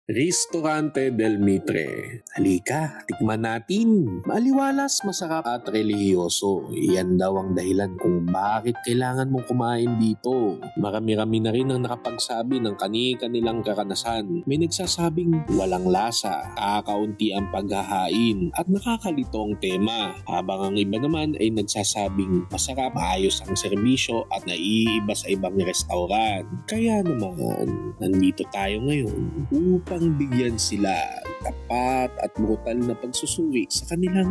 Ristorante del Mitre. Halika, tikman natin. Maliwalas, masarap at relihiyoso. Iyan daw ang dahilan kung bakit kailangan mong kumain dito. Marami-rami na rin ang nakapagsabi ng kani-kanilang karanasan. May nagsasabing walang lasa, kakaunti ang paghahain at nakakalito ang tema. Habang ang iba naman ay nagsasabing masarap, ayos ang serbisyo at naiiba sa ibang restaurant. Kaya naman, nandito tayo ngayon upang bigyan sila tapat at brutal na pagsusuri sa kanilang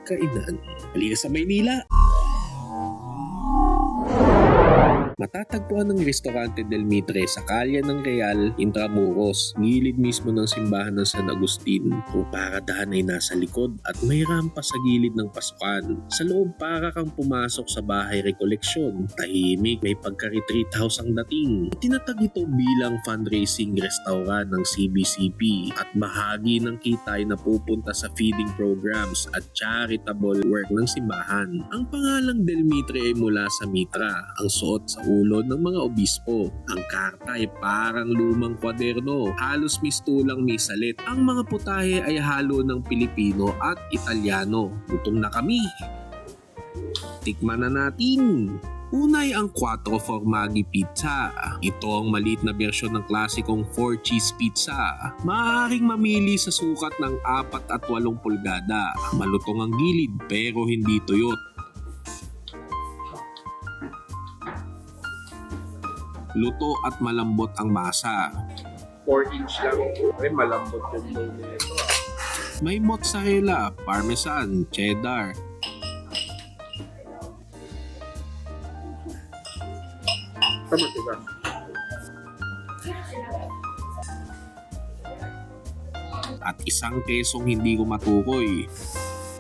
kainan. Halika sa Maynila! Matatagpuan ng Ristorante del Mitre sa kalye ng Real, Intramuros, gilid mismo ng simbahan ng San Agustin. Kung paradahan ay nasa likod at may rampa sa gilid ng pasukan. Sa loob para kang pumasok sa bahay rekoleksyon. Tahimik, may pagka-retreat house ang dating. Itinatag ito bilang fundraising restaurant ng CBCP at bahagi ng kita ay napupunta sa feeding programs at charitable work ng simbahan. Ang pangalang Del Mitre ay mula sa mitra, ang suot sa ulo ng mga obispo. Ang karta ay parang lumang kwaderno, halos mistulang may salit. Ang mga putahe ay halo ng Pilipino at Italiano. Gutom na kami! Tikman na natin! Unay ang 4 formaggi pizza. Ito ang maliit na bersyon ng klasikong 4 cheese pizza. Maaaring mamili sa sukat ng 4 at 8 pulgada. Malutong ang gilid pero hindi tuyot. Luto at malambot ang masa. 4-inch lang. Ay, malambot yung dough nito. May mozzarella, parmesan, cheddar. Tama, diba? At isang kesong hindi ko matukoy.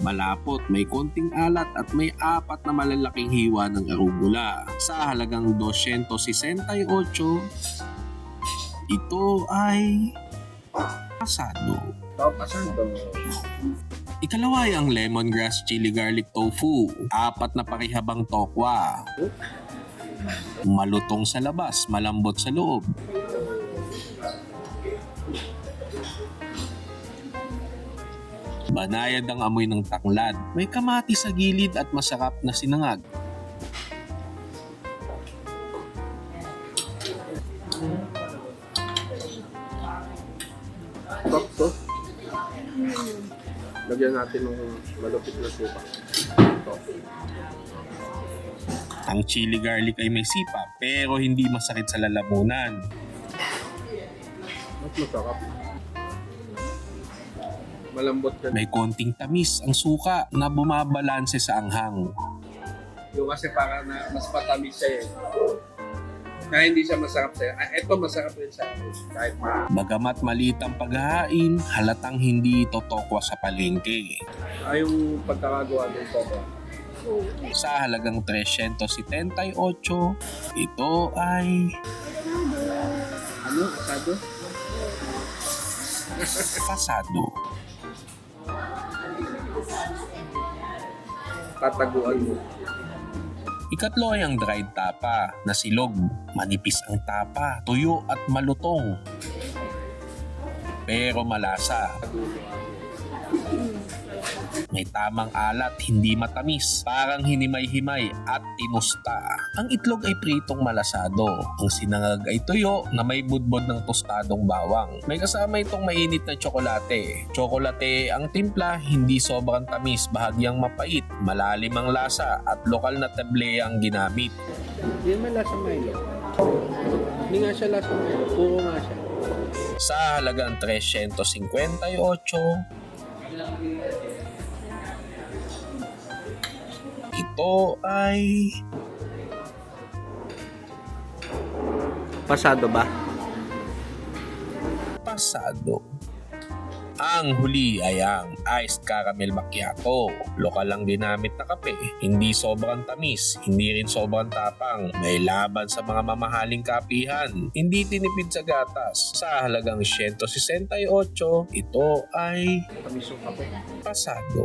Malapot, may konting alat at may 4 na malalaking hiwa ng arugula. Sa halagang 268, ito ay pasado. Pasado. Ikalawa ay ang lemongrass chili garlic tofu. 4 na pakihabang tokwa. Malutong sa labas, malambot sa loob. Banayad ang amoy ng tanglad. May kamati sa gilid at masarap na sinangag. Sakto. Lagyan natin ng malupit na suka. Ang chili garlic ay may sipa pero hindi masakit sa lalamunan. Mas masarap. Malambot ka. May konting tamis ang suka na bumabalanse sa anghang. Yung kasi para na mas matamis siya eh. Kaya hindi siya masarap sa'yo. Ito masarap rin sa akin. Kahit Bagamat maliit ang paghahain, halatang hindi ito tokwa sa palengke. yung pagkakagawa ng coco. Sa halagang 378, ito ay Ano? Asado? pasado. Tataguan mo. Ikatlo ay ang dried tapa na silog. Manipis ang tapa, tuyo at malutong. Pero malasa. May tamang alat, hindi matamis. Parang hinimay-himay at tinusta. Ang itlog ay pritong malasado. Ang sinangag ay tuyo na may budbod ng tostadong bawang. May kasama itong mainit na tsokolate. Tsokolate ang timpla, hindi sobrang tamis, bahagyang mapait, malalim ang lasa at lokal na teble ang ginamit. Hindi naman lasa Milo. Hindi nga siya lasa Milo. Puro nga siya. Sa halagang 358, ito ay Pasado ba? pasado. Ang huli ay ang iced caramel macchiato. Lokal lang ginamit na kape. Hindi sobrang tamis, hindi rin sobrang tapang. May laban sa mga mamahaling kapihan. Hindi tinipid sa gatas. Sa halagang 168, ito ay Tamis yung kape. pasado.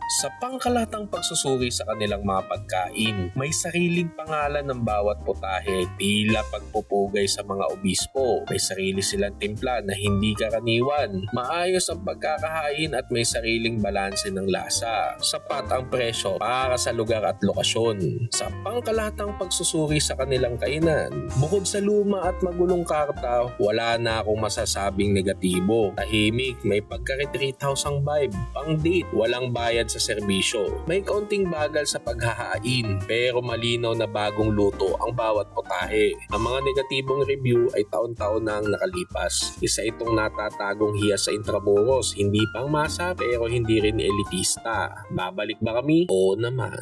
Sa pangkalatang pagsusuri sa kanilang mga pagkain, may sariling pangalan ng bawat putahe, tila pagpupugay sa mga obispo. May sarili silang timpla na hindi karaniwan. Maayos ang pagkakahain at may sariling balanse ng lasa. Sapat ang presyo para sa lugar at lokasyon. Sa pangkalatang pagsusuri sa kanilang kainan, bukod sa luma at magulong karta, wala na akong masasabing negatibo. Tahimik, may pagka-retreat house ang vibe. Pang date, walang bayad sa serbisyo. May kaunting bagal sa paghahain, pero malinaw na bagong luto ang bawat putahe. Ang mga negatibong review ay taon-taon na ang nakalipas. Isa itong natatagong hiya sa Intramuros, hindi pang masa pero hindi rin elitista. Babalik ba kami? Oo naman.